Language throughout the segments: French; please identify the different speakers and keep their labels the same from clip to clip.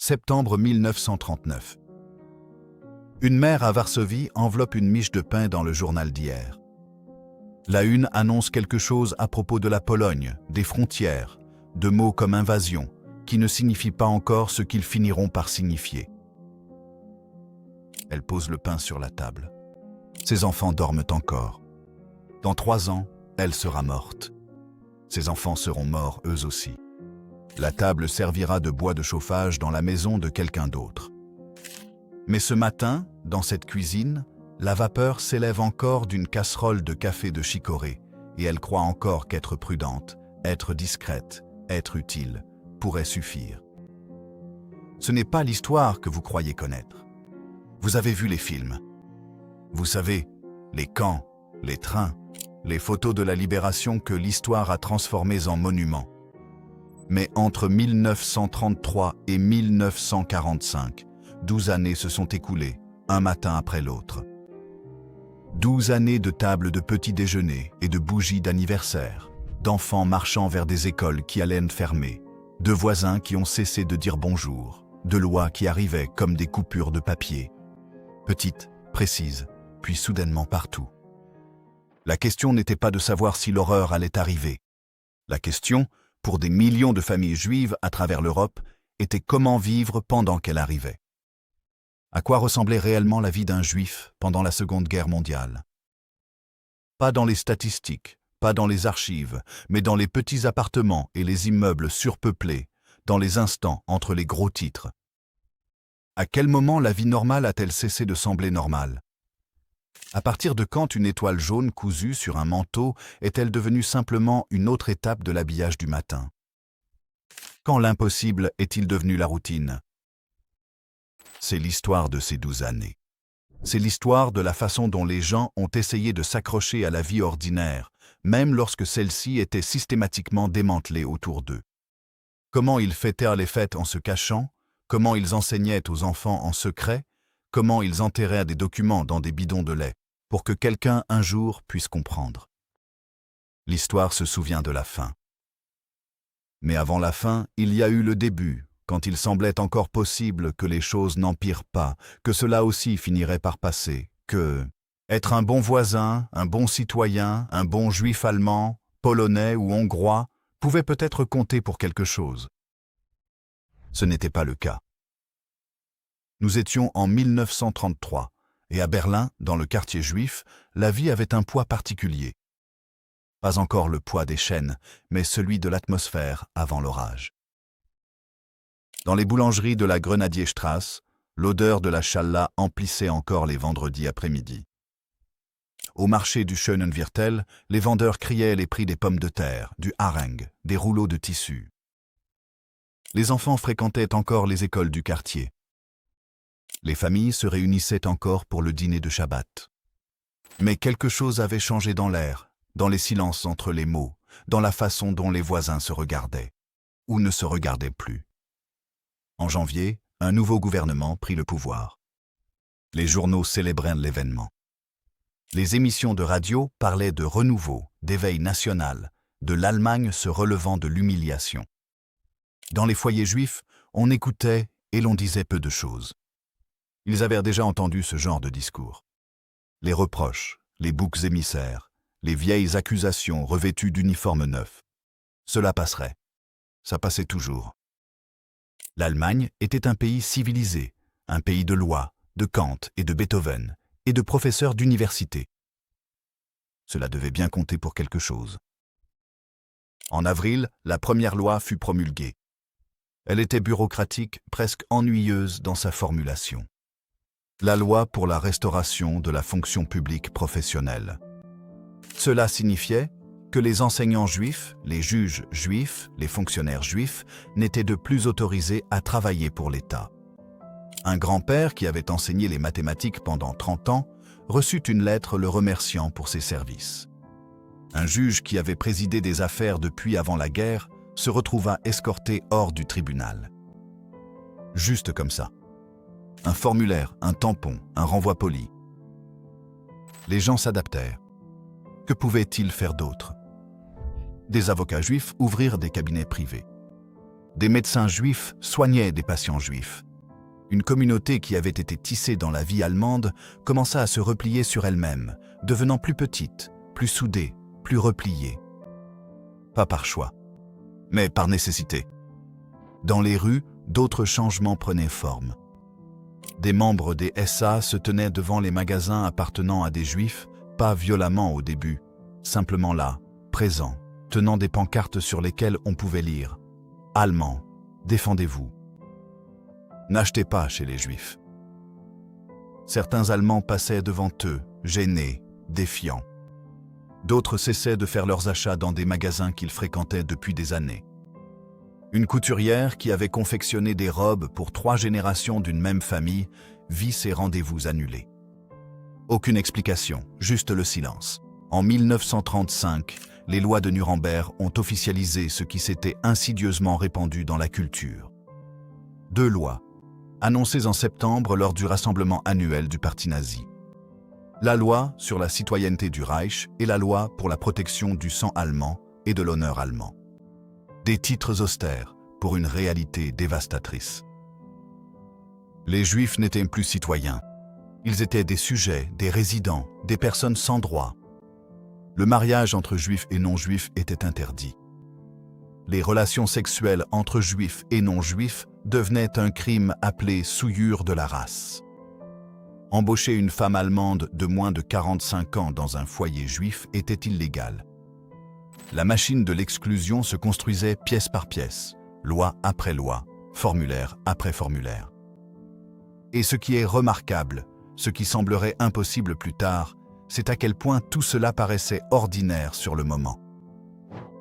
Speaker 1: Septembre 1939. Une mère à Varsovie enveloppe une miche de pain dans le journal d'hier. La une annonce quelque chose à propos de la Pologne, des frontières, de mots comme invasion, qui ne signifient pas encore ce qu'ils finiront par signifier. Elle pose le pain sur la table. Ses enfants dorment encore. Dans 3 ans, elle sera morte. Ses enfants seront morts eux aussi. La table servira de bois de chauffage dans la maison de quelqu'un d'autre. Mais ce matin, dans cette cuisine, la vapeur s'élève encore d'une casserole de café de chicorée et elle croit encore qu'être prudente, être discrète, être utile, pourrait suffire. Ce n'est pas l'histoire que vous croyez connaître. Vous avez vu les films. Vous savez, les camps, les trains, les photos de la libération que l'histoire a transformées en monuments. Mais entre 1933 et 1945, 12 années se sont écoulées, un matin après l'autre. 12 années de tables de petit déjeuner et de bougies d'anniversaire, d'enfants marchant vers des écoles qui allaient fermer, de voisins qui ont cessé de dire bonjour, de lois qui arrivaient comme des coupures de papier, petites, précises, puis soudainement partout. La question n'était pas de savoir si l'horreur allait arriver. La question, pour des millions de familles juives à travers l'Europe, était comment vivre pendant qu'elle arrivait. À quoi ressemblait réellement la vie d'un juif pendant la Seconde Guerre mondiale? Pas dans les statistiques, pas dans les archives, mais dans les petits appartements et les immeubles surpeuplés, dans les instants entre les gros titres. À quel moment la vie normale a-t-elle cessé de sembler normale? À partir de quand une étoile jaune cousue sur un manteau est-elle devenue simplement une autre étape de l'habillage du matin? Quand l'impossible est-il devenu la routine? C'est l'histoire de ces 12 années. C'est l'histoire de la façon dont les gens ont essayé de s'accrocher à la vie ordinaire, même lorsque celle-ci était systématiquement démantelée autour d'eux. Comment ils fêtèrent les fêtes en se cachant, comment ils enseignaient aux enfants en secret, comment ils enterrèrent des documents dans des bidons de lait, pour que quelqu'un un jour puisse comprendre. L'histoire se souvient de la fin. Mais avant la fin, il y a eu le début, quand il semblait encore possible que les choses n'empirent pas, que cela aussi finirait par passer, que être un bon voisin, un bon citoyen, un bon juif allemand, polonais ou hongrois, pouvait peut-être compter pour quelque chose. Ce n'était pas le cas. Nous étions en 1933, et à Berlin, dans le quartier juif, la vie avait un poids particulier. Pas encore le poids des chaînes, mais celui de l'atmosphère avant l'orage. Dans les boulangeries de la Grenadierstrasse, l'odeur de la challa emplissait encore les vendredis après-midi. Au marché du Schönenviertel, les vendeurs criaient les prix des pommes de terre, du hareng, des rouleaux de tissu. Les enfants fréquentaient encore les écoles du quartier. Les familles se réunissaient encore pour le dîner de Shabbat. Mais quelque chose avait changé dans l'air, dans les silences entre les mots, dans la façon dont les voisins se regardaient, ou ne se regardaient plus. En janvier, un nouveau gouvernement prit le pouvoir. Les journaux célébraient l'événement. Les émissions de radio parlaient de renouveau, d'éveil national, de l'Allemagne se relevant de l'humiliation. Dans les foyers juifs, on écoutait et l'on disait peu de choses. Ils avaient déjà entendu ce genre de discours. Les reproches, les boucs émissaires, les vieilles accusations revêtues d'uniformes neufs. Cela passerait. Ça passait toujours. L'Allemagne était un pays civilisé, un pays de loi, de Kant et de Beethoven, et de professeurs d'université. Cela devait bien compter pour quelque chose. En avril, la première loi fut promulguée. Elle était bureaucratique, presque ennuyeuse dans sa formulation. La loi pour la restauration de la fonction publique professionnelle. Cela signifiait que les enseignants juifs, les juges juifs, les fonctionnaires juifs n'étaient de plus autorisés à travailler pour l'État. Un grand-père qui avait enseigné les mathématiques pendant 30 ans reçut une lettre le remerciant pour ses services. Un juge qui avait présidé des affaires depuis avant la guerre se retrouva escorté hors du tribunal. Juste comme ça. Un formulaire, un tampon, un renvoi poli. Les gens s'adaptèrent. Que pouvaient-ils faire d'autre? Des avocats juifs ouvrirent des cabinets privés. Des médecins juifs soignaient des patients juifs. Une communauté qui avait été tissée dans la vie allemande commença à se replier sur elle-même, devenant plus petite, plus soudée, plus repliée. Pas par choix, mais par nécessité. Dans les rues, d'autres changements prenaient forme. Des membres des SA se tenaient devant les magasins appartenant à des juifs, pas violemment au début, simplement là, présents, tenant des pancartes sur lesquelles on pouvait lire « Allemands, défendez-vous ». N'achetez pas chez les Juifs. Certains Allemands passaient devant eux, gênés, défiants. D'autres cessaient de faire leurs achats dans des magasins qu'ils fréquentaient depuis des années. Une couturière qui avait confectionné des robes pour 3 générations d'une même famille vit ses rendez-vous annulés. Aucune explication, juste le silence. En 1935, les lois de Nuremberg ont officialisé ce qui s'était insidieusement répandu dans la culture. 2 lois, annoncées en septembre lors du rassemblement annuel du parti nazi. La loi sur la citoyenneté du Reich et la loi pour la protection du sang allemand et de l'honneur allemand. Des titres austères pour une réalité dévastatrice. Les Juifs n'étaient plus citoyens. Ils étaient des sujets, des résidents, des personnes sans droit. Le mariage entre Juifs et non-Juifs était interdit. Les relations sexuelles entre Juifs et non-Juifs devenaient un crime appelé souillure de la race. Embaucher une femme allemande de moins de 45 ans dans un foyer juif était illégal. La machine de l'exclusion se construisait pièce par pièce, loi après loi, formulaire après formulaire. Et ce qui est remarquable, ce qui semblerait impossible plus tard, c'est à quel point tout cela paraissait ordinaire sur le moment.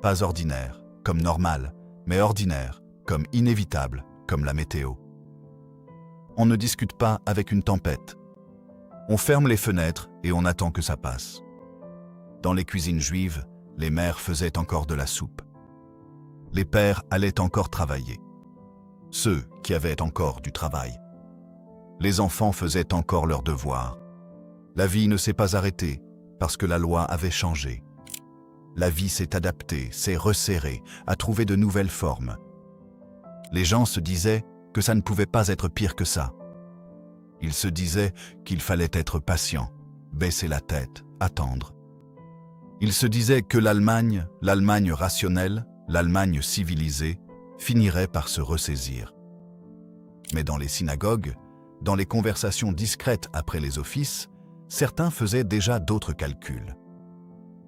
Speaker 1: Pas ordinaire, comme normal, mais ordinaire, comme inévitable, comme la météo. On ne discute pas avec une tempête. On ferme les fenêtres et on attend que ça passe. Dans les cuisines juives, les mères faisaient encore de la soupe. Les pères allaient encore travailler. Ceux qui avaient encore du travail. Les enfants faisaient encore leurs devoirs. La vie ne s'est pas arrêtée parce que la loi avait changé. La vie s'est adaptée, s'est resserrée, a trouvé de nouvelles formes. Les gens se disaient que ça ne pouvait pas être pire que ça. Ils se disaient qu'il fallait être patient, baisser la tête, attendre. Ils se disaient que l'Allemagne rationnelle, l'Allemagne civilisée, finirait par se ressaisir. Mais dans les synagogues, dans les conversations discrètes après les offices, certains faisaient déjà d'autres calculs.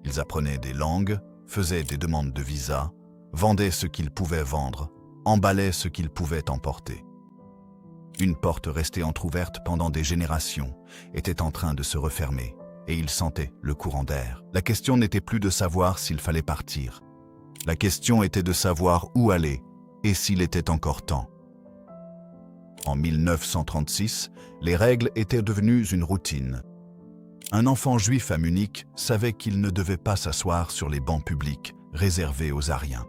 Speaker 1: Ils apprenaient des langues, faisaient des demandes de visa, vendaient ce qu'ils pouvaient vendre, emballaient ce qu'ils pouvaient emporter. Une porte restée entr'ouverte pendant des générations était en train de se refermer et ils sentaient le courant d'air. La question n'était plus de savoir s'il fallait partir. La question était de savoir où aller et s'il était encore temps. En 1936, les règles étaient devenues une routine. Un enfant juif à Munich savait qu'il ne devait pas s'asseoir sur les bancs publics réservés aux Aryens.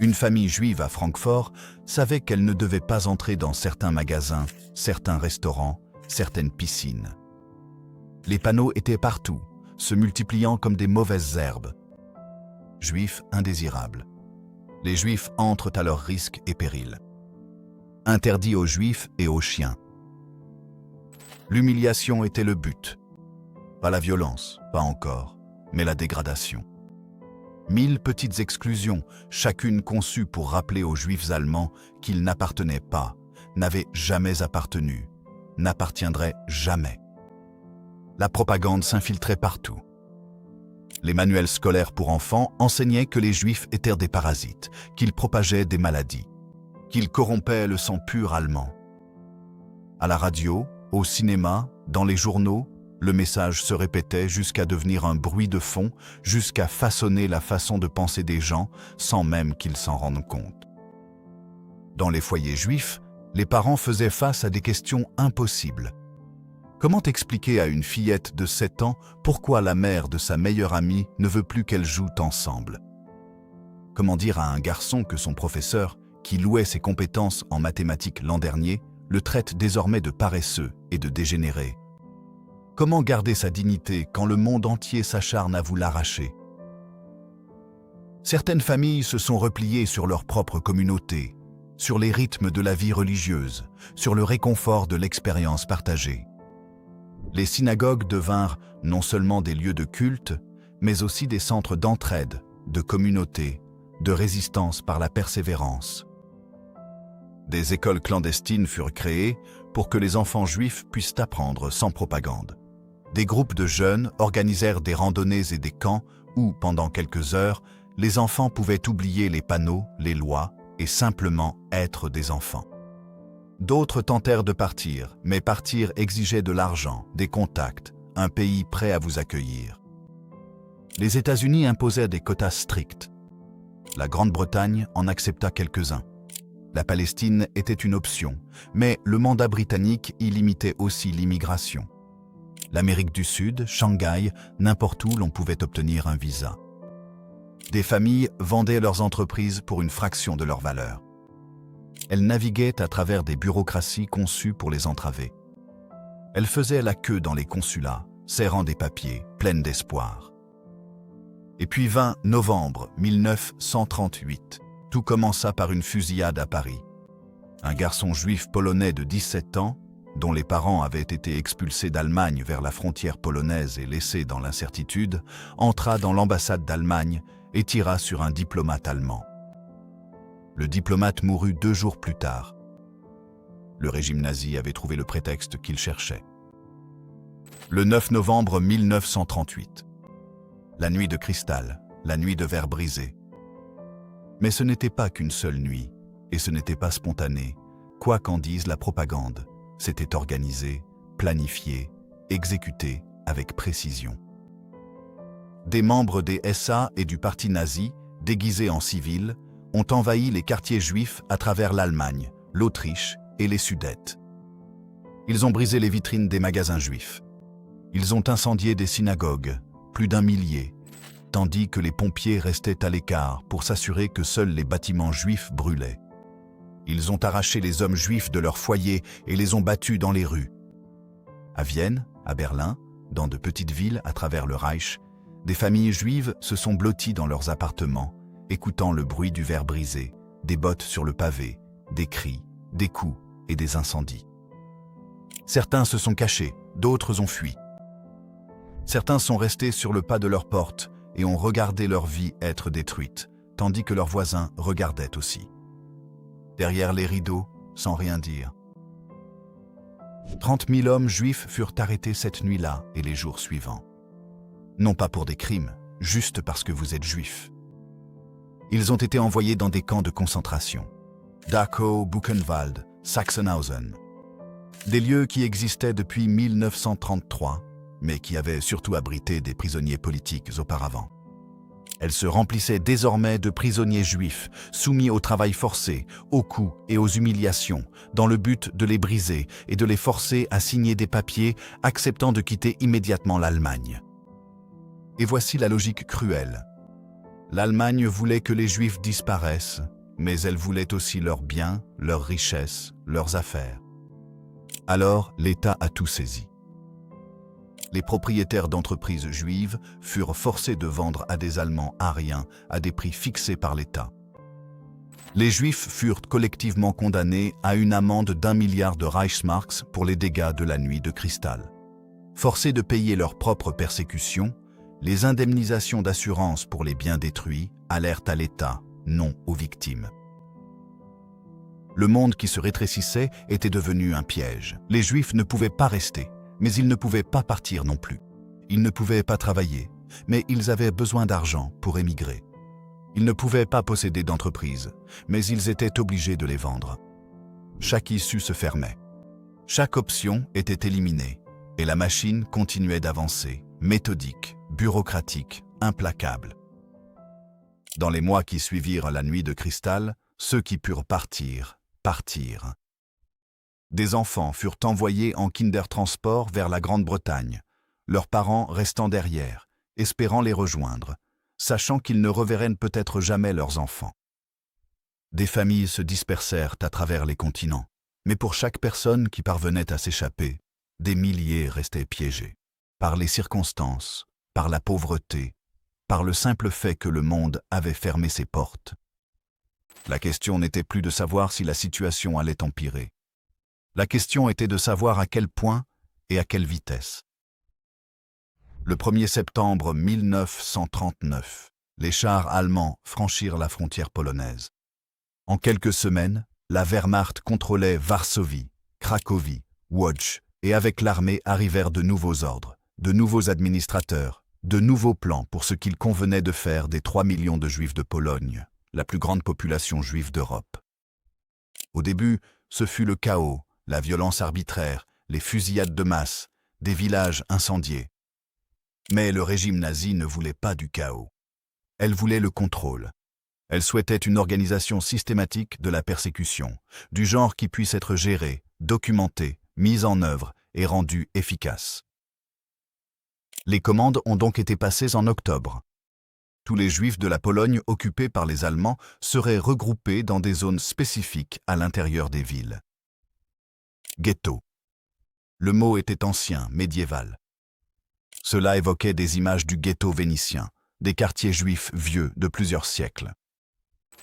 Speaker 1: Une famille juive à Francfort savait qu'elle ne devait pas entrer dans certains magasins, certains restaurants, certaines piscines. Les panneaux étaient partout, se multipliant comme des mauvaises herbes. Juifs indésirables. Les Juifs entrent à leurs risques et périls. Interdit aux Juifs et aux chiens. L'humiliation était le but. Pas la violence, pas encore, mais la dégradation. 1000 petites exclusions, chacune conçue pour rappeler aux Juifs allemands qu'ils n'appartenaient pas, n'avaient jamais appartenu, n'appartiendraient jamais. La propagande s'infiltrait partout. Les manuels scolaires pour enfants enseignaient que les Juifs étaient des parasites, qu'ils propageaient des maladies, qu'ils corrompaient le sang pur allemand. À la radio, au cinéma, dans les journaux, le message se répétait jusqu'à devenir un bruit de fond, jusqu'à façonner la façon de penser des gens sans même qu'ils s'en rendent compte. Dans les foyers juifs, les parents faisaient face à des questions impossibles. Comment expliquer à une fillette de 7 ans pourquoi la mère de sa meilleure amie ne veut plus qu'elles jouent ensemble? Comment dire à un garçon que son professeur, qui louait ses compétences en mathématiques l'an dernier, le traite désormais de paresseux et de dégénéré? Comment garder sa dignité quand le monde entier s'acharne à vous l'arracher? Certaines familles se sont repliées sur leur propre communauté, sur les rythmes de la vie religieuse, sur le réconfort de l'expérience partagée. Les synagogues devinrent non seulement des lieux de culte, mais aussi des centres d'entraide, de communauté, de résistance par la persévérance. Des écoles clandestines furent créées pour que les enfants juifs puissent apprendre sans propagande. Des groupes de jeunes organisèrent des randonnées et des camps où, pendant quelques heures, les enfants pouvaient oublier les panneaux, les lois et simplement être des enfants. D'autres tentèrent de partir, mais partir exigeait de l'argent, des contacts, un pays prêt à vous accueillir. Les États-Unis imposèrent des quotas stricts. La Grande-Bretagne en accepta quelques-uns. La Palestine était une option, mais le mandat britannique y limitait aussi l'immigration. L'Amérique du Sud, Shanghai, n'importe où l'on pouvait obtenir un visa. Des familles vendaient leurs entreprises pour une fraction de leur valeur. Elles naviguaient à travers des bureaucraties conçues pour les entraver. Elles faisaient la queue dans les consulats, serrant des papiers, pleines d'espoir. Et puis 20 novembre 1938, tout commença par une fusillade à Paris. Un garçon juif polonais de 17 ans, dont les parents avaient été expulsés d'Allemagne vers la frontière polonaise et laissés dans l'incertitude, entra dans l'ambassade d'Allemagne et tira sur un diplomate allemand. Le diplomate mourut 2 jours plus tard. Le régime nazi avait trouvé le prétexte qu'il cherchait. Le 9 novembre 1938. La nuit de cristal, la nuit de verre brisé. Mais ce n'était pas qu'une seule nuit, et ce n'était pas spontané, quoi qu'en dise la propagande. C'était organisé, planifié, exécuté avec précision. Des membres des SA et du parti nazi, déguisés en civils, ont envahi les quartiers juifs à travers l'Allemagne, l'Autriche et les Sudètes. Ils ont brisé les vitrines des magasins juifs. Ils ont incendié des synagogues, plus d'1 millier, tandis que les pompiers restaient à l'écart pour s'assurer que seuls les bâtiments juifs brûlaient. Ils ont arraché les hommes juifs de leurs foyers et les ont battus dans les rues. À Vienne, à Berlin, dans de petites villes à travers le Reich, des familles juives se sont blotties dans leurs appartements, écoutant le bruit du verre brisé, des bottes sur le pavé, des cris, des coups et des incendies. Certains se sont cachés, d'autres ont fui. Certains sont restés sur le pas de leur porte et ont regardé leur vie être détruite, tandis que leurs voisins regardaient aussi. Derrière les rideaux, sans rien dire. 30 000 hommes juifs furent arrêtés cette nuit-là et les jours suivants. Non pas pour des crimes, juste parce que vous êtes juifs. Ils ont été envoyés dans des camps de concentration. Dachau, Buchenwald, Sachsenhausen. Des lieux qui existaient depuis 1933, mais qui avaient surtout abrité des prisonniers politiques auparavant. Elles se remplissaient désormais de prisonniers juifs, soumis au travail forcé, aux coups et aux humiliations, dans le but de les briser et de les forcer à signer des papiers acceptant de quitter immédiatement l'Allemagne. Et voici la logique cruelle. L'Allemagne voulait que les Juifs disparaissent, mais elle voulait aussi leurs biens, leurs richesses, leurs affaires. Alors, l'État a tout saisi. Les propriétaires d'entreprises juives furent forcés de vendre à des Allemands aryens à des prix fixés par l'État. Les Juifs furent collectivement condamnés à une amende d'1 milliard de Reichsmarks pour les dégâts de la nuit de cristal. Forcés de payer leurs propres persécutions, les indemnisations d'assurance pour les biens détruits allèrent à l'État, non aux victimes. Le monde qui se rétrécissait était devenu un piège. Les Juifs ne pouvaient pas rester. Mais ils ne pouvaient pas partir non plus. Ils ne pouvaient pas travailler, mais ils avaient besoin d'argent pour émigrer. Ils ne pouvaient pas posséder d'entreprise, mais ils étaient obligés de les vendre. Chaque issue se fermait. Chaque option était éliminée, et la machine continuait d'avancer, méthodique, bureaucratique, implacable. Dans les mois qui suivirent la nuit de cristal, ceux qui purent partir, partirent. Des enfants furent envoyés en kindertransport vers la Grande-Bretagne, leurs parents restant derrière, espérant les rejoindre, sachant qu'ils ne reverraient peut-être jamais leurs enfants. Des familles se dispersèrent à travers les continents, mais pour chaque personne qui parvenait à s'échapper, des milliers restaient piégés, par les circonstances, par la pauvreté, par le simple fait que le monde avait fermé ses portes. La question n'était plus de savoir si la situation allait empirer. La question était de savoir à quel point et à quelle vitesse. Le 1er septembre 1939, les chars allemands franchirent la frontière polonaise. En quelques semaines, la Wehrmacht contrôlait Varsovie, Cracovie, Łódź, et avec l'armée arrivèrent de nouveaux ordres, de nouveaux administrateurs, de nouveaux plans pour ce qu'il convenait de faire des 3 millions de Juifs de Pologne, la plus grande population juive d'Europe. Au début, ce fut le chaos, la violence arbitraire, les fusillades de masse, des villages incendiés. Mais le régime nazi ne voulait pas du chaos. Elle voulait le contrôle. Elle souhaitait une organisation systématique de la persécution, du genre qui puisse être gérée, documentée, mise en œuvre et rendue efficace. Les commandes ont donc été passées en octobre. Tous les Juifs de la Pologne occupés par les Allemands seraient regroupés dans des zones spécifiques à l'intérieur des villes. Ghetto. Le mot était ancien, médiéval. Cela évoquait des images du ghetto vénitien, des quartiers juifs vieux de plusieurs siècles.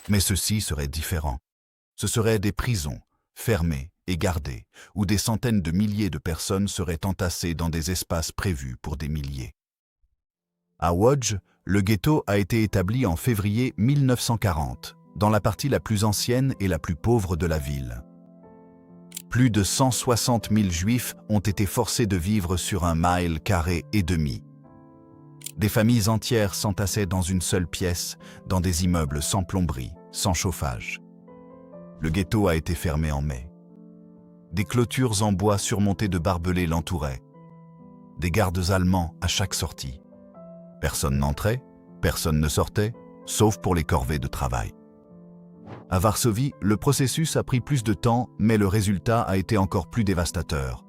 Speaker 1: Mais ceci serait différent. Ce seraient des prisons, fermées et gardées, où des centaines de milliers de personnes seraient entassées dans des espaces prévus pour des milliers. À Łódź, le ghetto a été établi en février 1940, dans la partie la plus ancienne et la plus pauvre de la ville. Plus de 160 000 Juifs ont été forcés de vivre sur 1,5 km². Des familles entières s'entassaient dans une seule pièce, dans des immeubles sans plomberie, sans chauffage. Le ghetto a été fermé en mai. Des clôtures en bois surmontées de barbelés l'entouraient. Des gardes allemands à chaque sortie. Personne n'entrait, personne ne sortait, sauf pour les corvées de travail. À Varsovie, le processus a pris plus de temps, mais le résultat a été encore plus dévastateur.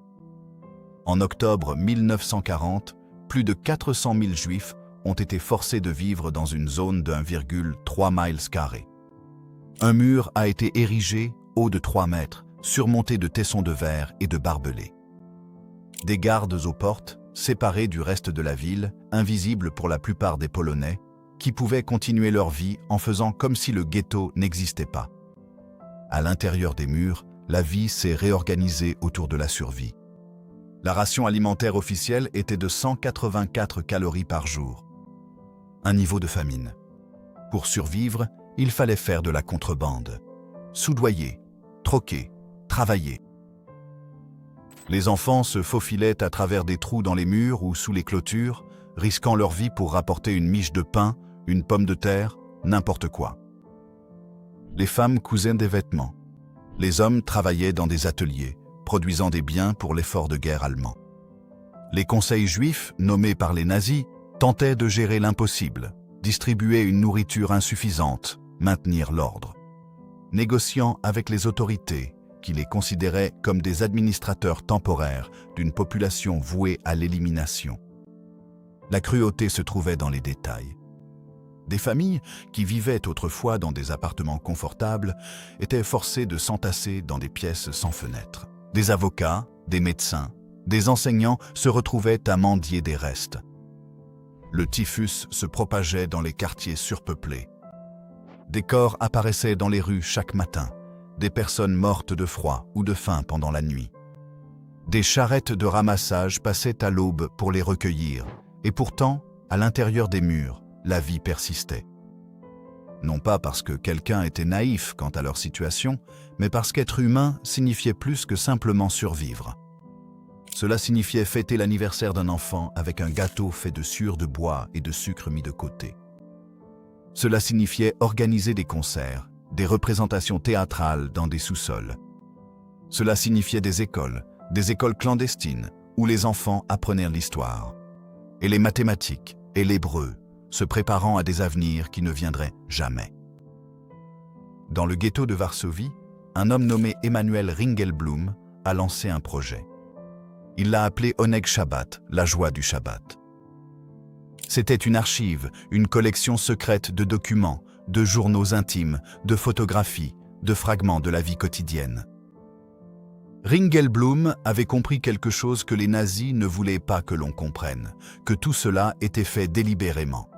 Speaker 1: En octobre 1940, plus de 400 000 Juifs ont été forcés de vivre dans une zone de 1,3 miles². Un mur a été érigé, haut de 3 mètres, surmonté de tessons de verre et de barbelés. Des gardes aux portes, séparés du reste de la ville, invisibles pour la plupart des Polonais, qui pouvaient continuer leur vie en faisant comme si le ghetto n'existait pas. À l'intérieur des murs, la vie s'est réorganisée autour de la survie. La ration alimentaire officielle était de 184 calories par jour. Un niveau de famine. Pour survivre, il fallait faire de la contrebande. Soudoyer, troquer, travailler. Les enfants se faufilaient à travers des trous dans les murs ou sous les clôtures, risquant leur vie pour rapporter une miche de pain, une pomme de terre, n'importe quoi. Les femmes cousaient des vêtements. Les hommes travaillaient dans des ateliers, produisant des biens pour l'effort de guerre allemand. Les conseils juifs, nommés par les nazis, tentaient de gérer l'impossible, distribuer une nourriture insuffisante, maintenir l'ordre. Négociant avec les autorités, qui les considéraient comme des administrateurs temporaires d'une population vouée à l'élimination. La cruauté se trouvait dans les détails. Des familles qui vivaient autrefois dans des appartements confortables étaient forcées de s'entasser dans des pièces sans fenêtres. Des avocats, des médecins, des enseignants se retrouvaient à mendier des restes. Le typhus se propageait dans les quartiers surpeuplés. Des corps apparaissaient dans les rues chaque matin, des personnes mortes de froid ou de faim pendant la nuit. Des charrettes de ramassage passaient à l'aube pour les recueillir, et pourtant, à l'intérieur des murs, la vie persistait. Non pas parce que quelqu'un était naïf quant à leur situation, mais parce qu'être humain signifiait plus que simplement survivre. Cela signifiait fêter l'anniversaire d'un enfant avec un gâteau fait de sciure de bois et de sucre mis de côté. Cela signifiait organiser des concerts, des représentations théâtrales dans des sous-sols. Cela signifiait des écoles clandestines, où les enfants apprenaient l'histoire, et les mathématiques et l'hébreu, se préparant à des avenirs qui ne viendraient jamais. Dans le ghetto de Varsovie, un homme nommé Emanuel Ringelblum a lancé un projet. Il l'a appelé Oneg Shabbat, la joie du Shabbat. C'était une archive, une collection secrète de documents, de journaux intimes, de photographies, de fragments de la vie quotidienne. Ringelblum avait compris quelque chose que les nazis ne voulaient pas que l'on comprenne, que tout cela était fait délibérément.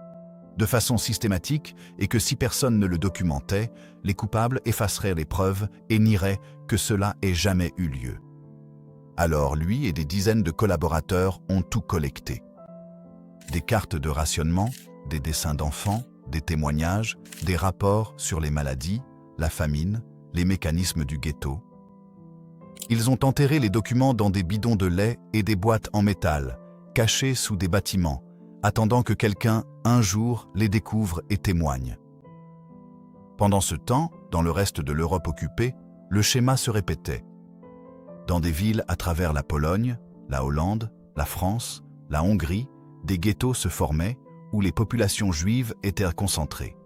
Speaker 1: de façon systématique et que si personne ne le documentait, les coupables effaceraient les preuves et nieraient que cela ait jamais eu lieu. Alors lui et des dizaines de collaborateurs ont tout collecté. Des cartes de rationnement, des dessins d'enfants, des témoignages, des rapports sur les maladies, la famine, les mécanismes du ghetto. Ils ont enterré les documents dans des bidons de lait et des boîtes en métal, cachés sous des bâtiments, attendant que quelqu'un, un jour, les découvre et témoigne. Pendant ce temps, dans le reste de l'Europe occupée, le schéma se répétait. Dans des villes à travers la Pologne, la Hollande, la France, la Hongrie, des ghettos se formaient où les populations juives étaient concentrées.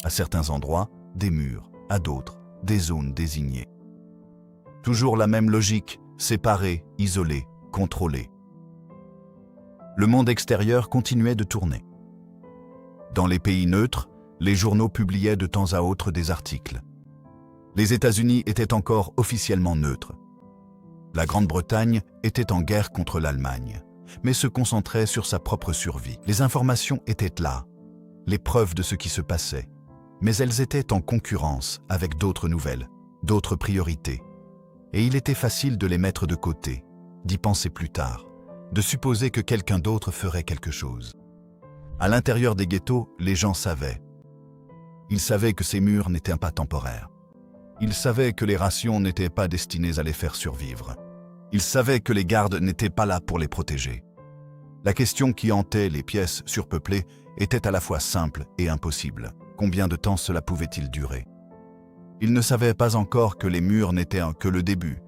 Speaker 1: À certains endroits, des murs, à d'autres, des zones désignées. Toujours la même logique, séparée, isolée, contrôlée. Le monde extérieur continuait de tourner. Dans les pays neutres, les journaux publiaient de temps à autre des articles. Les États-Unis étaient encore officiellement neutres. La Grande-Bretagne était en guerre contre l'Allemagne, mais se concentrait sur sa propre survie. Les informations étaient là, les preuves de ce qui se passait, mais elles étaient en concurrence avec d'autres nouvelles, d'autres priorités. Et il était facile de les mettre de côté, d'y penser plus tard, de supposer que quelqu'un d'autre ferait quelque chose. À l'intérieur des ghettos, les gens savaient. Ils savaient que ces murs n'étaient pas temporaires. Ils savaient que les rations n'étaient pas destinées à les faire survivre. Ils savaient que les gardes n'étaient pas là pour les protéger. La question qui hantait les pièces surpeuplées était à la fois simple et impossible. Combien de temps cela pouvait-il durer? Ils ne savaient pas encore que les murs n'étaient que le début,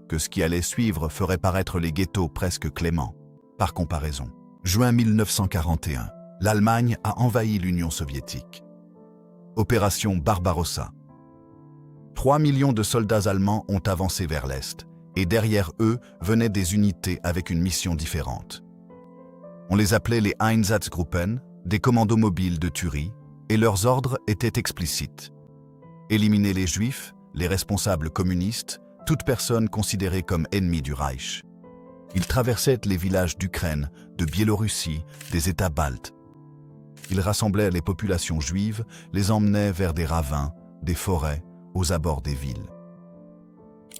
Speaker 1: que ce qui allait suivre ferait paraître les ghettos presque cléments. Par comparaison, juin 1941, l'Allemagne a envahi l'Union soviétique. Opération Barbarossa. 3 millions de soldats allemands ont avancé vers l'Est, et derrière eux venaient des unités avec une mission différente. On les appelait les Einsatzgruppen, des commandos mobiles de tuerie, et leurs ordres étaient explicites. Éliminer les Juifs, les responsables communistes, toute personne considérée comme ennemie du Reich. Ils traversaient les villages d'Ukraine, de Biélorussie, des États baltes. Ils rassemblaient les populations juives, les emmenaient vers des ravins, des forêts, aux abords des villes.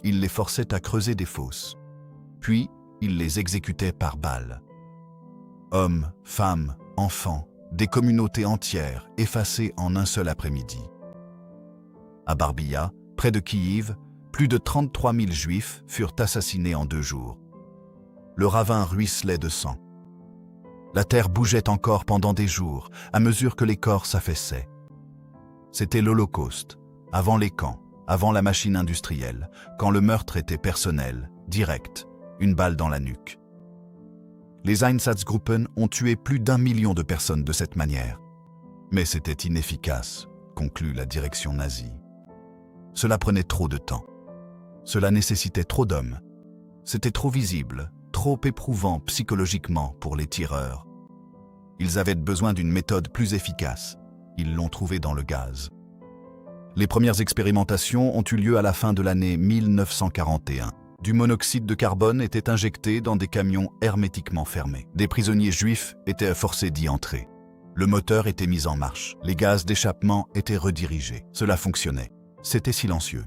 Speaker 1: Ils les forçaient à creuser des fosses. Puis, ils les exécutaient par balles. Hommes, femmes, enfants, des communautés entières effacées en un seul après-midi. À Barbia, près de Kiev, plus de 33 000 Juifs furent assassinés en 2 jours. Le ravin ruisselait de sang. La terre bougeait encore pendant des jours, à mesure que les corps s'affaissaient. C'était l'Holocauste, avant les camps, avant la machine industrielle, quand le meurtre était personnel, direct, une balle dans la nuque. Les Einsatzgruppen ont tué plus d'1 million de personnes de cette manière. Mais c'était inefficace, conclut la direction nazie. Cela prenait trop de temps. Cela nécessitait trop d'hommes. C'était trop visible, trop éprouvant psychologiquement pour les tireurs. Ils avaient besoin d'une méthode plus efficace. Ils l'ont trouvée dans le gaz. Les premières expérimentations ont eu lieu à la fin de l'année 1941. Du monoxyde de carbone était injecté dans des camions hermétiquement fermés. Des prisonniers juifs étaient forcés d'y entrer. Le moteur était mis en marche. Les gaz d'échappement étaient redirigés. Cela fonctionnait. C'était silencieux.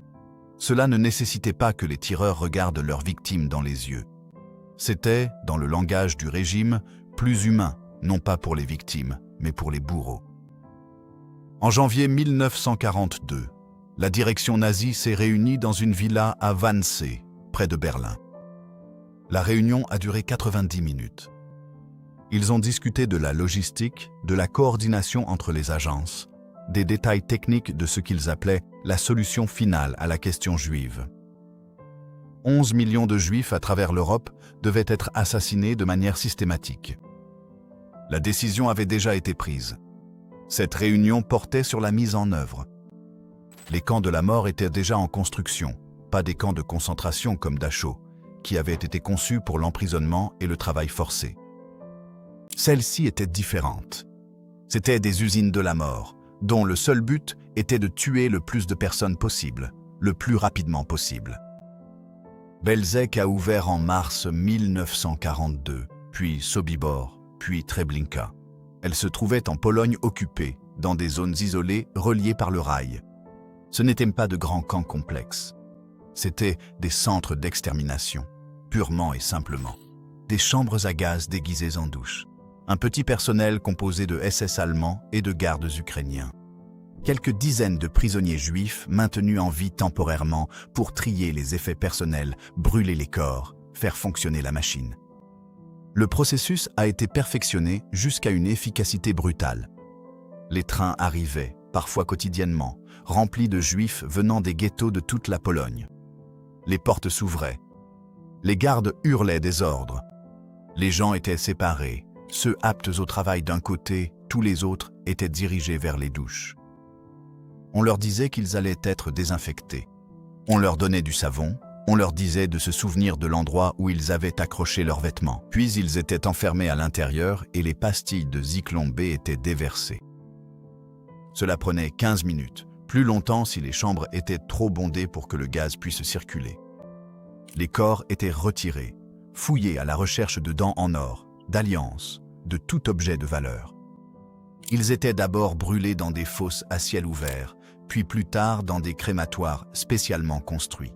Speaker 1: Cela ne nécessitait pas que les tireurs regardent leurs victimes dans les yeux. C'était, dans le langage du régime, plus humain, non pas pour les victimes, mais pour les bourreaux. En janvier 1942, la direction nazie s'est réunie dans une villa à Wannsee, près de Berlin. La réunion a duré 90 minutes. Ils ont discuté de la logistique, de la coordination entre les agences, des détails techniques de ce qu'ils appelaient la solution finale à la question juive. 11 millions de Juifs à travers l'Europe devaient être assassinés de manière systématique. La décision avait déjà été prise. Cette réunion portait sur la mise en œuvre. Les camps de la mort étaient déjà en construction, pas des camps de concentration comme Dachau, qui avaient été conçus pour l'emprisonnement et le travail forcé. Celles-ci étaient différentes. C'étaient des usines de la mort, dont le seul but était de tuer le plus de personnes possible, le plus rapidement possible. Belzec a ouvert en mars 1942, puis Sobibor, puis Treblinka. Elles se trouvaient en Pologne occupée, dans des zones isolées reliées par le rail. Ce n'étaient pas de grands camps complexes. C'étaient des centres d'extermination, purement et simplement. Des chambres à gaz déguisées en douches. Un petit personnel composé de SS allemands et de gardes ukrainiens. Quelques dizaines de prisonniers juifs maintenus en vie temporairement pour trier les effets personnels, brûler les corps, faire fonctionner la machine. Le processus a été perfectionné jusqu'à une efficacité brutale. Les trains arrivaient, parfois quotidiennement, remplis de juifs venant des ghettos de toute la Pologne. Les portes s'ouvraient. Les gardes hurlaient des ordres. Les gens étaient séparés, ceux aptes au travail d'un côté, tous les autres étaient dirigés vers les douches. On leur disait qu'ils allaient être désinfectés. On leur donnait du savon, on leur disait de se souvenir de l'endroit où ils avaient accroché leurs vêtements. Puis ils étaient enfermés à l'intérieur et les pastilles de Zyklon B étaient déversées. Cela prenait 15 minutes, plus longtemps si les chambres étaient trop bondées pour que le gaz puisse circuler. Les corps étaient retirés, fouillés à la recherche de dents en or, d'alliances, de tout objet de valeur. Ils étaient d'abord brûlés dans des fosses à ciel ouvert, puis plus tard dans des crématoires spécialement construits.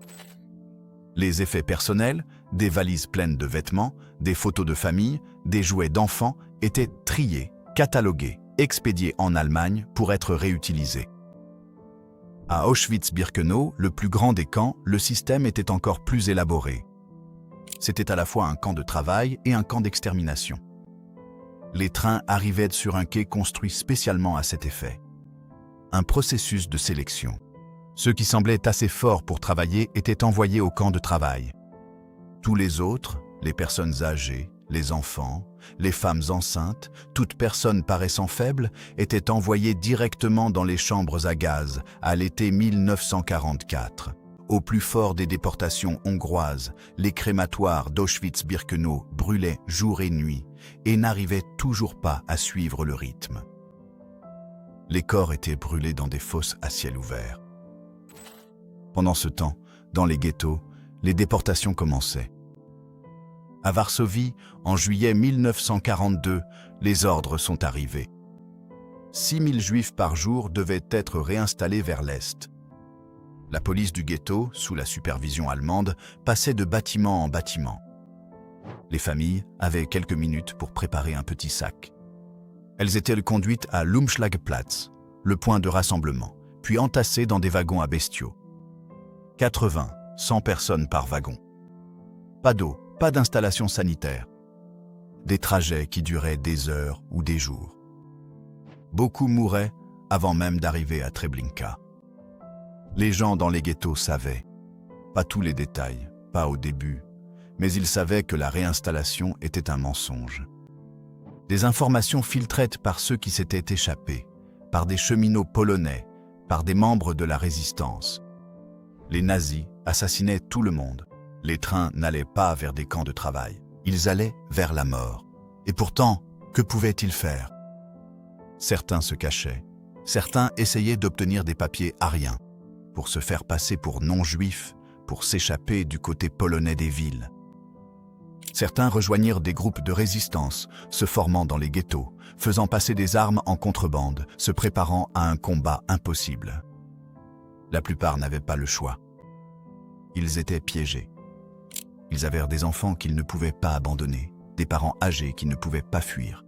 Speaker 1: Les effets personnels, des valises pleines de vêtements, des photos de famille, des jouets d'enfants étaient triés, catalogués, expédiés en Allemagne pour être réutilisés. À Auschwitz-Birkenau, le plus grand des camps, le système était encore plus élaboré. C'était à la fois un camp de travail et un camp d'extermination. Les trains arrivaient sur un quai construit spécialement à cet effet. Un processus de sélection. Ceux qui semblaient assez forts pour travailler étaient envoyés au camp de travail. Tous les autres, les personnes âgées, les enfants, les femmes enceintes, toute personne paraissant faible, étaient envoyées directement dans les chambres à gaz à l'été 1944. Au plus fort des déportations hongroises, les crématoires d'Auschwitz-Birkenau brûlaient jour et nuit et n'arrivaient toujours pas à suivre le rythme. Les corps étaient brûlés dans des fosses à ciel ouvert. Pendant ce temps, dans les ghettos, les déportations commençaient. À Varsovie, en juillet 1942, les ordres sont arrivés. 6000 juifs par jour devaient être réinstallés vers l'Est. La police du ghetto, sous la supervision allemande, passait de bâtiment en bâtiment. Les familles avaient quelques minutes pour préparer un petit sac. Elles étaient conduites à l'Umschlagplatz, le point de rassemblement, puis entassées dans des wagons à bestiaux. 80, 100 personnes par wagon. Pas d'eau, pas d'installation sanitaire. Des trajets qui duraient des heures ou des jours. Beaucoup mouraient avant même d'arriver à Treblinka. Les gens dans les ghettos savaient, pas tous les détails, pas au début, mais ils savaient que la réinstallation était un mensonge. Des informations filtraient par ceux qui s'étaient échappés, par des cheminots polonais, par des membres de la résistance. Les nazis assassinaient tout le monde. Les trains n'allaient pas vers des camps de travail. Ils allaient vers la mort. Et pourtant, que pouvaient-ils faire? Certains se cachaient. Certains essayaient d'obtenir des papiers ariens, pour se faire passer pour non-juifs, pour s'échapper du côté polonais des villes. Certains rejoignirent des groupes de résistance, se formant dans les ghettos, faisant passer des armes en contrebande, se préparant à un combat impossible. La plupart n'avaient pas le choix. Ils étaient piégés. Ils avaient des enfants qu'ils ne pouvaient pas abandonner, des parents âgés qui ne pouvaient pas fuir.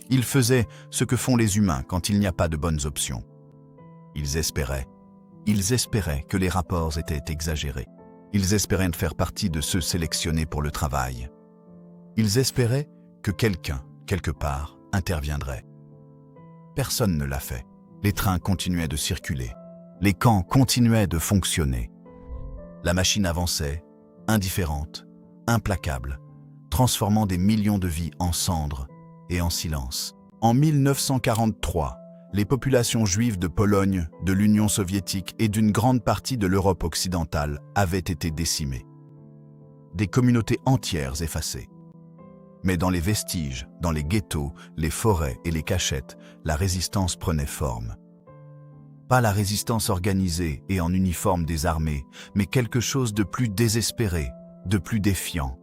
Speaker 1: Ils faisaient ce que font les humains quand il n'y a pas de bonnes options. Ils espéraient que les rapports étaient exagérés. Ils espéraient faire partie de ceux sélectionnés pour le travail. Ils espéraient que quelqu'un, quelque part, interviendrait. Personne ne l'a fait. Les trains continuaient de circuler. Les camps continuaient de fonctionner. La machine avançait, indifférente, implacable, transformant des millions de vies en cendres et en silence. En 1943, les populations juives de Pologne, de l'Union soviétique et d'une grande partie de l'Europe occidentale avaient été décimées. Des communautés entières effacées. Mais dans les vestiges, dans les ghettos, les forêts et les cachettes, la résistance prenait forme. Pas la résistance organisée et en uniforme des armées, mais quelque chose de plus désespéré, de plus défiant.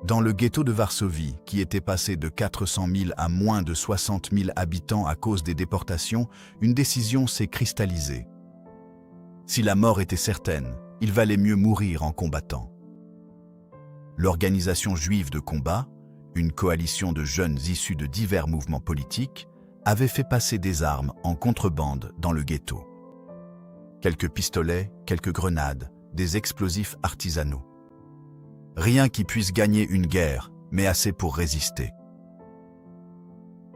Speaker 1: Dans le ghetto de Varsovie, qui était passé de 400 000 à moins de 60 000 habitants à cause des déportations, une décision s'est cristallisée. Si la mort était certaine, il valait mieux mourir en combattant. L'organisation juive de combat, une coalition de jeunes issus de divers mouvements politiques, avait fait passer des armes en contrebande dans le ghetto. Quelques pistolets, quelques grenades, des explosifs artisanaux. Rien qui puisse gagner une guerre, mais assez pour résister.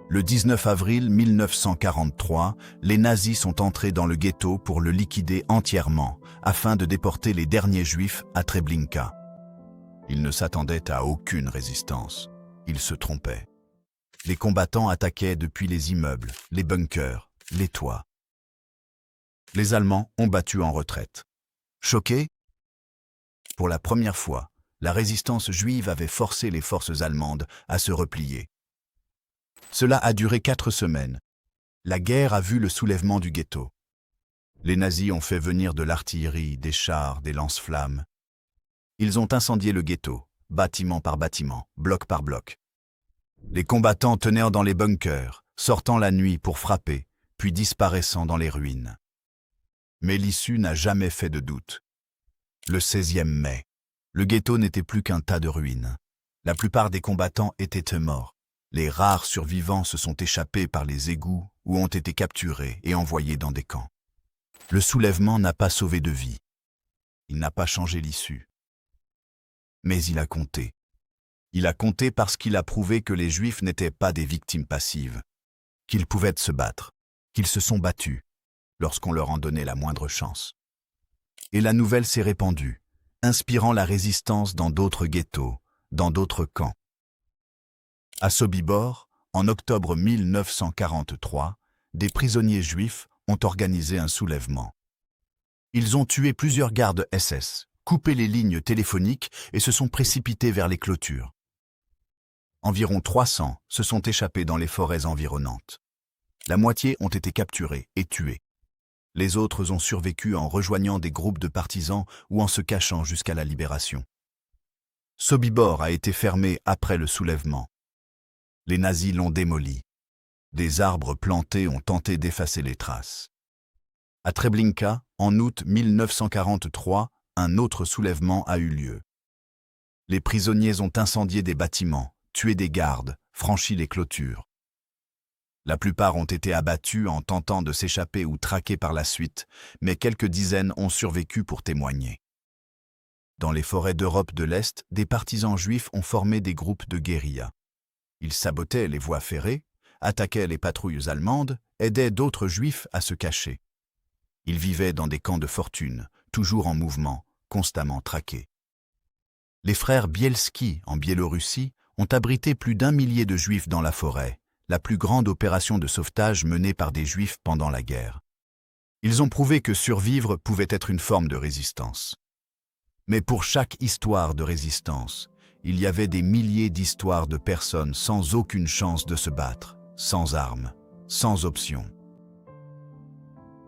Speaker 1: Le 19 avril 1943, les nazis sont entrés dans le ghetto pour le liquider entièrement, afin de déporter les derniers juifs à Treblinka. Ils ne s'attendaient à aucune résistance. Ils se trompaient. Les combattants attaquaient depuis les immeubles, les bunkers, les toits. Les Allemands ont battu en retraite. Choqués? Pour la première fois, la résistance juive avait forcé les forces allemandes à se replier. Cela a duré 4 semaines. La guerre a vu le soulèvement du ghetto. Les nazis ont fait venir de l'artillerie, des chars, des lance-flammes. Ils ont incendié le ghetto, bâtiment par bâtiment, bloc par bloc. Les combattants tenaient dans les bunkers, sortant la nuit pour frapper, puis disparaissant dans les ruines. Mais l'issue n'a jamais fait de doute. Le 16e mai, le ghetto n'était plus qu'un tas de ruines. La plupart des combattants étaient morts. Les rares survivants se sont échappés par les égouts ou ont été capturés et envoyés dans des camps. Le soulèvement n'a pas sauvé de vie. Il n'a pas changé l'issue. Mais il a compté. Il a compté parce qu'il a prouvé que les Juifs n'étaient pas des victimes passives, qu'ils pouvaient se battre, qu'ils se sont battus, lorsqu'on leur en donnait la moindre chance. Et la nouvelle s'est répandue, inspirant la résistance dans d'autres ghettos, dans d'autres camps. À Sobibor, en octobre 1943, des prisonniers juifs ont organisé un soulèvement. Ils ont tué plusieurs gardes SS, coupé les lignes téléphoniques et se sont précipités vers les clôtures. Environ 300 se sont échappés dans les forêts environnantes. La moitié ont été capturés et tués. Les autres ont survécu en rejoignant des groupes de partisans ou en se cachant jusqu'à la libération. Sobibor a été fermé après le soulèvement. Les nazis l'ont démoli. Des arbres plantés ont tenté d'effacer les traces. À Treblinka, en août 1943, un autre soulèvement a eu lieu. Les prisonniers ont incendié des bâtiments, tué des gardes, franchi les clôtures. La plupart ont été abattus en tentant de s'échapper ou traqués par la suite, mais quelques dizaines ont survécu pour témoigner. Dans les forêts d'Europe de l'Est, des partisans juifs ont formé des groupes de guérilla. Ils sabotaient les voies ferrées, attaquaient les patrouilles allemandes, aidaient d'autres juifs à se cacher. Ils vivaient dans des camps de fortune, toujours en mouvement, constamment traqués. Les frères Bielski, en Biélorussie, ont abrité plus d'1 millier de juifs dans la forêt, la plus grande opération de sauvetage menée par des juifs pendant la guerre. Ils ont prouvé que survivre pouvait être une forme de résistance. Mais pour chaque histoire de résistance, il y avait des milliers d'histoires de personnes sans aucune chance de se battre, sans armes, sans option.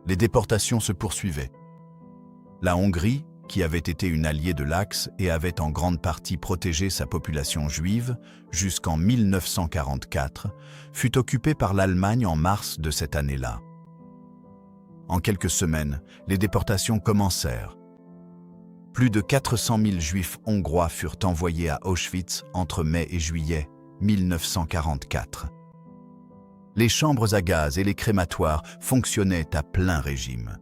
Speaker 1: Les déportations se poursuivaient. La Hongrie, qui avait été une alliée de l'Axe et avait en grande partie protégé sa population juive jusqu'en 1944, fut occupée par l'Allemagne en mars de cette année-là. En quelques semaines, les déportations commencèrent. Plus de 400 000 juifs hongrois furent envoyés à Auschwitz entre mai et juillet 1944. Les chambres à gaz et les crématoires fonctionnaient à plein régime.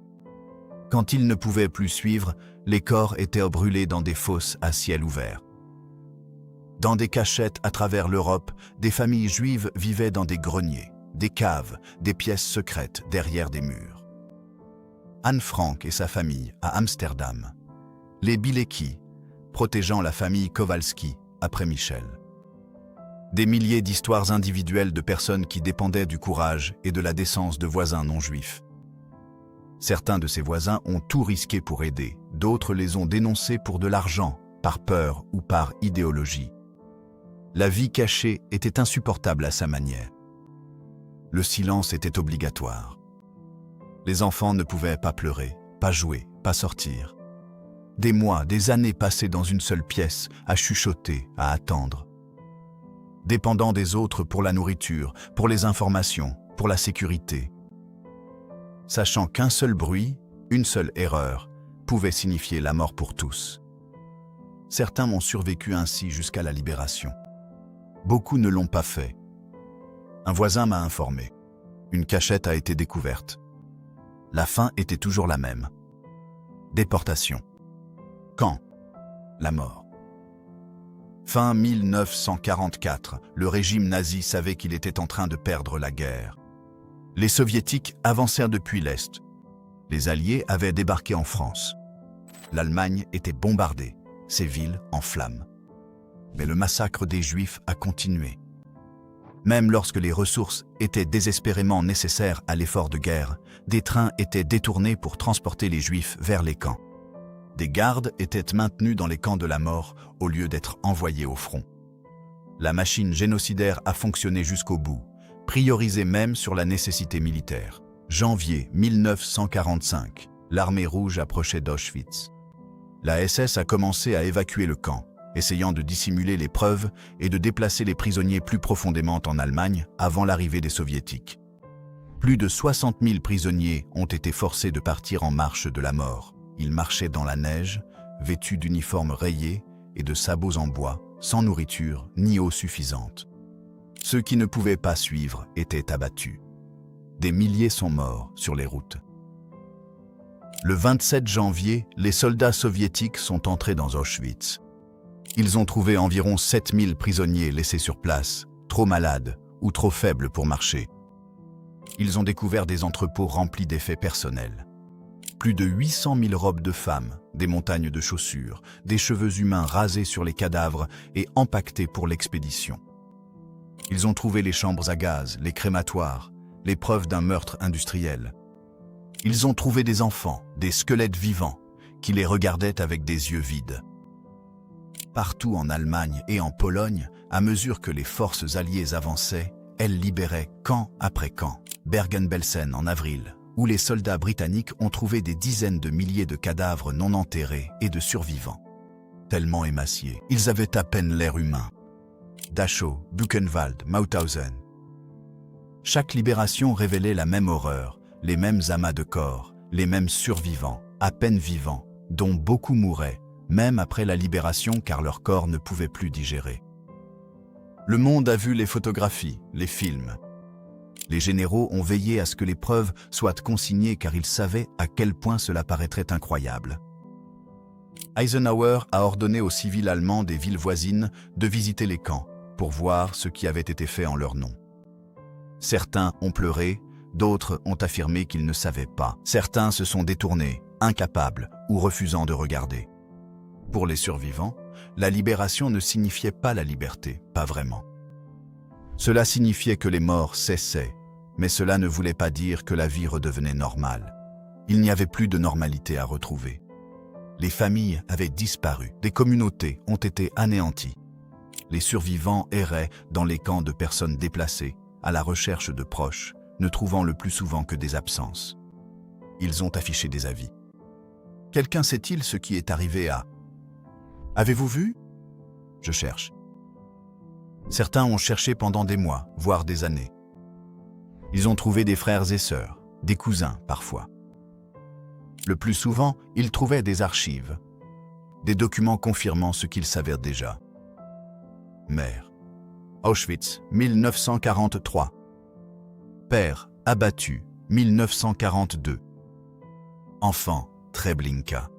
Speaker 1: Quand ils ne pouvaient plus suivre, les corps étaient brûlés dans des fosses à ciel ouvert. Dans des cachettes à travers l'Europe, des familles juives vivaient dans des greniers, des caves, des pièces secrètes derrière des murs. Anne Frank et sa famille à Amsterdam. Les Bilecki, protégeant la famille Kowalski après Michel. Des milliers d'histoires individuelles de personnes qui dépendaient du courage et de la décence de voisins non juifs. Certains de ces voisins ont tout risqué pour aider, d'autres les ont dénoncés pour de l'argent, par peur ou par idéologie. La vie cachée était insupportable à sa manière. Le silence était obligatoire. Les enfants ne pouvaient pas pleurer, pas jouer, pas sortir. Des mois, des années passées dans une seule pièce, à chuchoter, à attendre. Dépendant des autres pour la nourriture, pour les informations, pour la sécurité. Sachant qu'un seul bruit, une seule erreur, pouvait signifier la mort pour tous. Certains ont survécu ainsi jusqu'à la libération. Beaucoup ne l'ont pas fait. Un voisin m'a informé. Une cachette a été découverte. La fin était toujours la même. Déportation. Quand? La mort. Fin 1944, le régime nazi savait qu'il était en train de perdre la guerre. Les soviétiques avancèrent depuis l'Est. Les Alliés avaient débarqué en France. L'Allemagne était bombardée, ses villes en flammes. Mais le massacre des Juifs a continué. Même lorsque les ressources étaient désespérément nécessaires à l'effort de guerre, des trains étaient détournés pour transporter les Juifs vers les camps. Des gardes étaient maintenus dans les camps de la mort au lieu d'être envoyés au front. La machine génocidaire a fonctionné jusqu'au bout, priorisée même sur la nécessité militaire. Janvier 1945, l'armée rouge approchait d'Auschwitz. La SS a commencé à évacuer le camp, essayant de dissimuler les preuves et de déplacer les prisonniers plus profondément en Allemagne avant l'arrivée des Soviétiques. Plus de 60 000 prisonniers ont été forcés de partir en marche de la mort. Ils marchaient dans la neige, vêtus d'uniformes rayés et de sabots en bois, sans nourriture ni eau suffisante. Ceux qui ne pouvaient pas suivre étaient abattus. Des milliers sont morts sur les routes. Le 27 janvier, les soldats soviétiques sont entrés dans Auschwitz. Ils ont trouvé environ 7000 prisonniers laissés sur place, trop malades ou trop faibles pour marcher. Ils ont découvert des entrepôts remplis d'effets personnels. Plus de 800 000 robes de femmes, des montagnes de chaussures, des cheveux humains rasés sur les cadavres et empaquetés pour l'expédition. Ils ont trouvé les chambres à gaz, les crématoires, les preuves d'un meurtre industriel. Ils ont trouvé des enfants, des squelettes vivants, qui les regardaient avec des yeux vides. Partout en Allemagne et en Pologne, à mesure que les forces alliées avançaient, elles libéraient camp après camp. Bergen-Belsen en avril, où les soldats britanniques ont trouvé des dizaines de milliers de cadavres non enterrés et de survivants. Tellement émaciés, ils avaient à peine l'air humain. Dachau, Buchenwald, Mauthausen. Chaque libération révélait la même horreur, les mêmes amas de corps, les mêmes survivants, à peine vivants, dont beaucoup mouraient, même après la libération car leur corps ne pouvait plus digérer. Le monde a vu les photographies, les films. Les généraux ont veillé à ce que les preuves soient consignées car ils savaient à quel point cela paraîtrait incroyable. Eisenhower a ordonné aux civils allemands des villes voisines de visiter les camps pour voir ce qui avait été fait en leur nom. Certains ont pleuré, d'autres ont affirmé qu'ils ne savaient pas. Certains se sont détournés, incapables ou refusant de regarder. Pour les survivants, la libération ne signifiait pas la liberté, pas vraiment. Cela signifiait que les morts cessaient, mais cela ne voulait pas dire que la vie redevenait normale. Il n'y avait plus de normalité à retrouver. Les familles avaient disparu, des communautés ont été anéanties. Les survivants erraient dans les camps de personnes déplacées, à la recherche de proches, ne trouvant le plus souvent que des absences. Ils ont affiché des avis. Quelqu'un sait-il ce qui est arrivé à... Avez-vous vu? Je cherche. Certains ont cherché pendant des mois, voire des années. Ils ont trouvé des frères et sœurs, des cousins parfois. Le plus souvent, ils trouvaient des archives, des documents confirmant ce qu'ils savaient déjà. Mère. Auschwitz, 1943. Père, abattu, 1942. Enfant, Treblinka.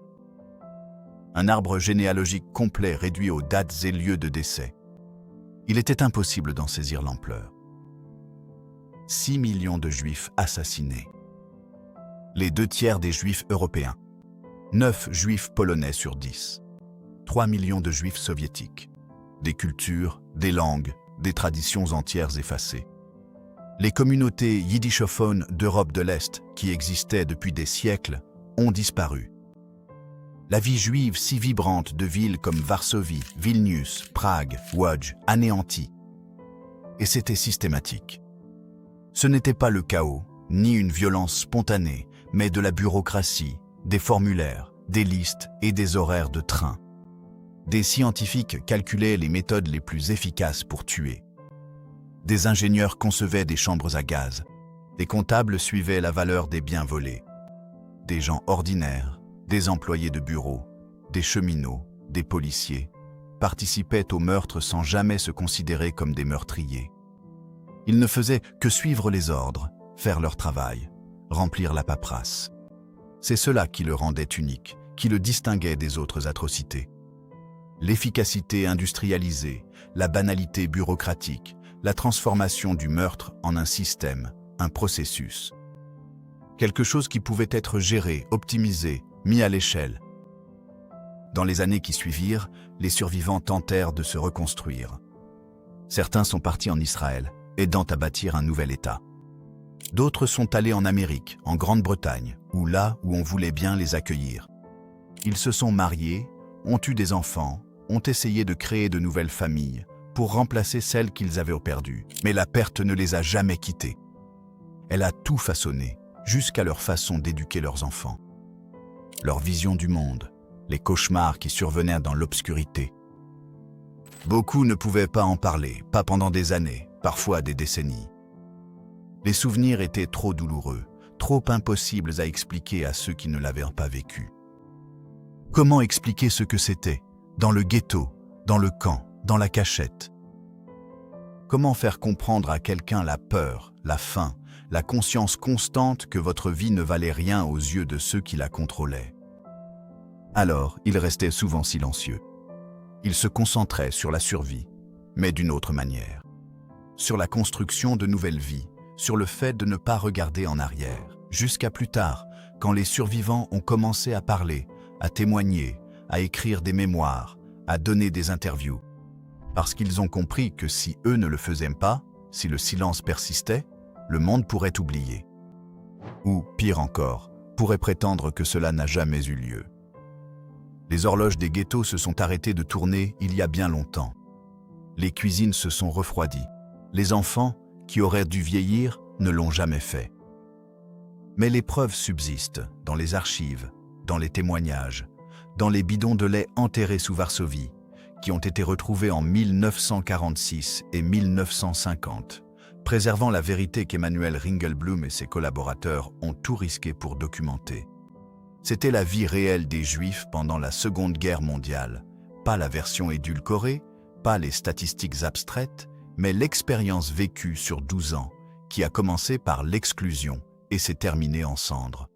Speaker 1: Un arbre généalogique complet réduit aux dates et lieux de décès. Il était impossible d'en saisir l'ampleur. 6 millions de Juifs assassinés. Les 2/3 des Juifs européens. 9 Juifs polonais sur 10. 3 millions de Juifs soviétiques. Des cultures, des langues, des traditions entières effacées. Les communautés yiddishophones d'Europe de l'Est, qui existaient depuis des siècles, ont disparu. La vie juive si vibrante de villes comme Varsovie, Vilnius, Prague, Łódź, anéantie. Et c'était systématique. Ce n'était pas le chaos, ni une violence spontanée, mais de la bureaucratie, des formulaires, des listes et des horaires de train. Des scientifiques calculaient les méthodes les plus efficaces pour tuer. Des ingénieurs concevaient des chambres à gaz. Des comptables suivaient la valeur des biens volés. Des gens ordinaires, des employés de bureau, des cheminots, des policiers, participaient au meurtre sans jamais se considérer comme des meurtriers. Ils ne faisaient que suivre les ordres, faire leur travail, remplir la paperasse. C'est cela qui le rendait unique, qui le distinguait des autres atrocités. L'efficacité industrialisée, la banalité bureaucratique, la transformation du meurtre en un système, un processus. Quelque chose qui pouvait être géré, optimisé, mis à l'échelle. Dans les années qui suivirent, les survivants tentèrent de se reconstruire. Certains sont partis en Israël, aidant à bâtir un nouvel État. D'autres sont allés en Amérique, en Grande-Bretagne, ou là où on voulait bien les accueillir. Ils se sont mariés, ont eu des enfants, ont essayé de créer de nouvelles familles pour remplacer celles qu'ils avaient perdues. Mais la perte ne les a jamais quittés. Elle a tout façonné, jusqu'à leur façon d'éduquer leurs enfants. Leur vision du monde, les cauchemars qui survenaient dans l'obscurité. Beaucoup ne pouvaient pas en parler, pas pendant des années, parfois des décennies. Les souvenirs étaient trop douloureux, trop impossibles à expliquer à ceux qui ne l'avaient pas vécu. Comment expliquer ce que c'était, dans le ghetto, dans le camp, dans la cachette? Comment faire comprendre à quelqu'un la peur, la faim, la conscience constante que votre vie ne valait rien aux yeux de ceux qui la contrôlaient? Alors, ils restaient souvent silencieux. Ils se concentraient sur la survie, mais d'une autre manière. Sur la construction de nouvelles vies, sur le fait de ne pas regarder en arrière. Jusqu'à plus tard, quand les survivants ont commencé à parler, à témoigner, à écrire des mémoires, à donner des interviews. Parce qu'ils ont compris que si eux ne le faisaient pas, si le silence persistait, le monde pourrait oublier. Ou, pire encore, pourrait prétendre que cela n'a jamais eu lieu. Les horloges des ghettos se sont arrêtées de tourner il y a bien longtemps. Les cuisines se sont refroidies. Les enfants, qui auraient dû vieillir, ne l'ont jamais fait. Mais les preuves subsistent dans les archives, dans les témoignages, dans les bidons de lait enterrés sous Varsovie, qui ont été retrouvés en 1946 et 1950, préservant la vérité qu'Emmanuel Ringelblum et ses collaborateurs ont tout risqué pour documenter. C'était la vie réelle des Juifs pendant la Seconde Guerre mondiale, pas la version édulcorée, pas les statistiques abstraites, mais l'expérience vécue sur 12 ans, qui a commencé par l'exclusion et s'est terminée en cendres.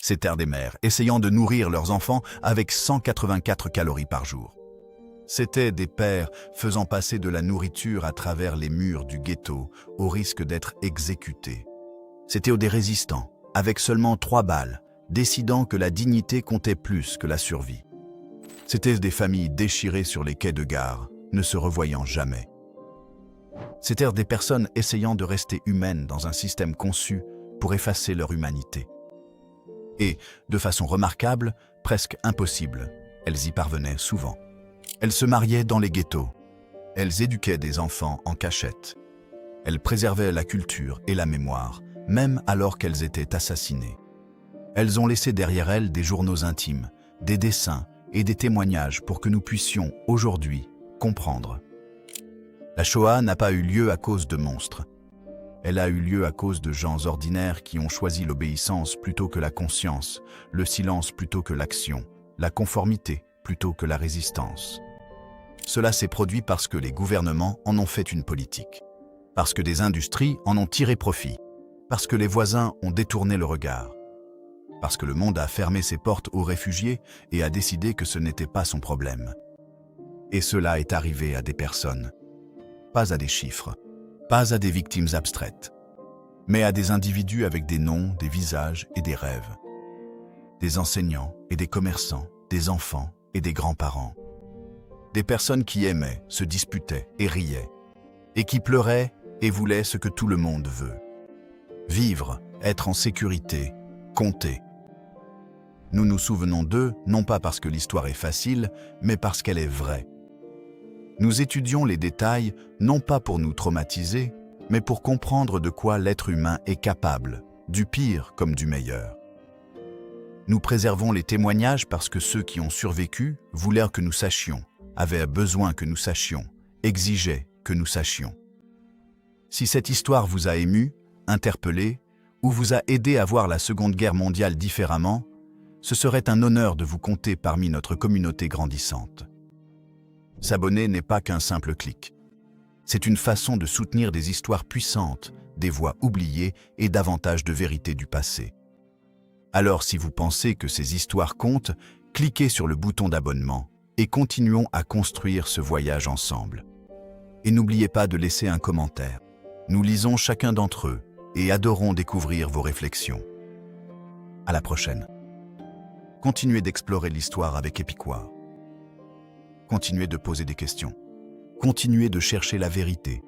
Speaker 1: C'étaient des mères essayant de nourrir leurs enfants avec 184 calories par jour. C'étaient des pères faisant passer de la nourriture à travers les murs du ghetto au risque d'être exécutés. C'étaient des résistants, avec seulement 3 balles, décidant que la dignité comptait plus que la survie. C'étaient des familles déchirées sur les quais de gare, ne se revoyant jamais. C'étaient des personnes essayant de rester humaines dans un système conçu pour effacer leur humanité. Et, de façon remarquable, presque impossible, elles y parvenaient souvent. Elles se mariaient dans les ghettos. Elles éduquaient des enfants en cachette. Elles préservaient la culture et la mémoire, même alors qu'elles étaient assassinées. Elles ont laissé derrière elles des journaux intimes, des dessins et des témoignages pour que nous puissions, aujourd'hui, comprendre. La Shoah n'a pas eu lieu à cause de monstres. Elle a eu lieu à cause de gens ordinaires qui ont choisi l'obéissance plutôt que la conscience, le silence plutôt que l'action, la conformité plutôt que la résistance. Cela s'est produit parce que les gouvernements en ont fait une politique, parce que des industries en ont tiré profit, parce que les voisins ont détourné le regard, parce que le monde a fermé ses portes aux réfugiés et a décidé que ce n'était pas son problème. Et cela est arrivé à des personnes, pas à des chiffres, pas à des victimes abstraites, mais à des individus avec des noms, des visages et des rêves. Des enseignants et des commerçants, des enfants et des grands-parents. Des personnes qui aimaient, se disputaient et riaient, et qui pleuraient et voulaient ce que tout le monde veut. Vivre, être en sécurité, compter. Nous nous souvenons d'eux, non pas parce que l'histoire est facile, mais parce qu'elle est vraie. Nous étudions les détails, non pas pour nous traumatiser, mais pour comprendre de quoi l'être humain est capable, du pire comme du meilleur. Nous préservons les témoignages parce que ceux qui ont survécu voulèrent que nous sachions, avaient besoin que nous sachions, exigeaient que nous sachions. Si cette histoire vous a ému, interpellé, ou vous a aidé à voir la Seconde Guerre mondiale différemment, ce serait un honneur de vous compter parmi notre communauté grandissante. S'abonner n'est pas qu'un simple clic. C'est une façon de soutenir des histoires puissantes, des voix oubliées et davantage de vérité du passé. Alors si vous pensez que ces histoires comptent, cliquez sur le bouton d'abonnement et continuons à construire ce voyage ensemble. Et n'oubliez pas de laisser un commentaire. Nous lisons chacun d'entre eux et adorons découvrir vos réflexions. À la prochaine. Continuez d'explorer l'histoire avec Épicouard. Continuez de poser des questions. Continuez de chercher la vérité.